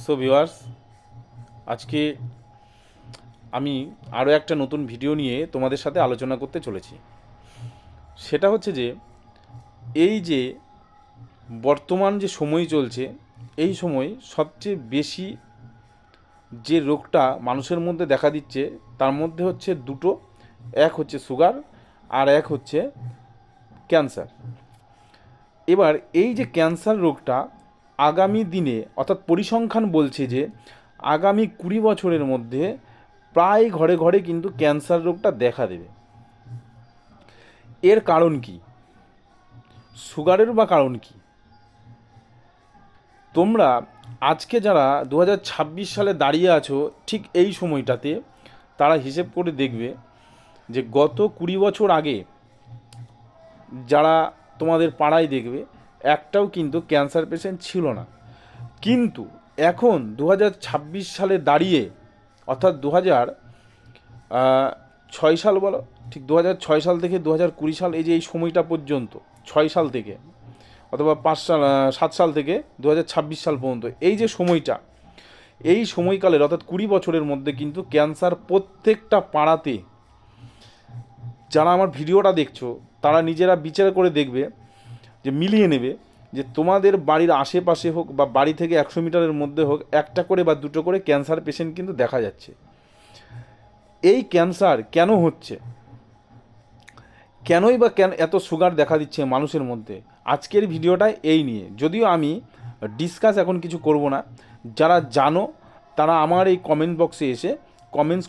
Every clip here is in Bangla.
সো ভিউয়ার্স, আজকে আমি আরও একটা নতুন ভিডিও নিয়ে তোমাদের সাথে আলোচনা করতে চলেছি। সেটা হচ্ছে যে এই যে বর্তমান যে সময় চলছে, এই সময় সবচেয়ে বেশি যে রোগটা মানুষের মধ্যে দেখা দিচ্ছে তার মধ্যে হচ্ছে দুটো। এক হচ্ছে সুগার আর এক হচ্ছে ক্যান্সার। এবার এই যে ক্যান্সার রোগটা আগামী দিনে অর্থাৎ পরিসংখ্যান বলছে যে আগামী 20 বছরের মধ্যে প্রায় ঘরে ঘরে কিন্তু ক্যান্সার রোগটা দেখা দেবে। এর কারণ কি? সুগারের বা কারণ কি? তোমরা আজকে যারা 2026 সালে দাঁড়িয়ে আছো ঠিক এই সময়টাতে, তারা হিসেব করে দেখবে যে গত 20 বছর আগে যারা তোমাদের পাড়ায় দেখবে একটাও কিন্তু ক্যান্সার পেশেন্ট ছিল না। কিন্তু এখন 2026 সালে দাঁড়িয়ে, অর্থাৎ 2006 সাল বলো, ঠিক 2006 সাল থেকে 2020 সাল, এই যে এই সময়টা পর্যন্ত, 6 সাল থেকে অথবা 7 সাল থেকে 2026 সাল পর্যন্ত এই যে সময়টা, এই সময়কালের অর্থাৎ 20 বছরের মধ্যে কিন্তু ক্যান্সার প্রত্যেকটা পাড়াতে, যারা আমার ভিডিওটা দেখছো তারা নিজেরা বিচার করে দেখবে, যে মিলিয়ে নেবে যে তোমাদের বাড়ির আশেপাশে হোক বা বাড়ি থেকে 100 মিটারের মধ্যে হোক, একটা করে বা দুটো করে ক্যান্সার পেশেন্ট কিন্তু দেখা যাচ্ছে। এই ক্যান্সার কেন হচ্ছে, কেনই বা এত সুগার দেখা দিচ্ছে মানুষের মধ্যে, আজকের ভিডিওটা এই নিয়ে। যদিও আমি ডিসকাস এখন কিছু করব না, যারা জানো তারা আমার এই কমেন্ট বক্সে এসে কমেন্টস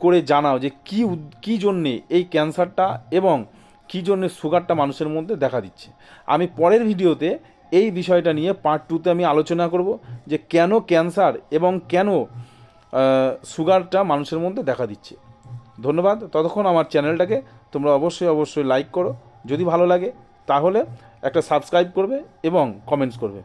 করে জানাও যে কী জন্যে এই ক্যান্সারটা এবং কী জন্যে সুগারটা মানুষের মধ্যে দেখা দিচ্ছে। আমি পরের ভিডিওতে এই বিষয়টা নিয়ে পার্ট 2তে আমি আলোচনা করব যে কেন ক্যান্সার এবং কেন সুগারটা মানুষের মধ্যে দেখা দিচ্ছে। ধন্যবাদ। ততক্ষণ আমার চ্যানেলটাকে তোমরা অবশ্যই লাইক করো, যদি ভালো লাগে তাহলে একটা সাবস্ক্রাইব করবে এবং কমেন্টস করবে।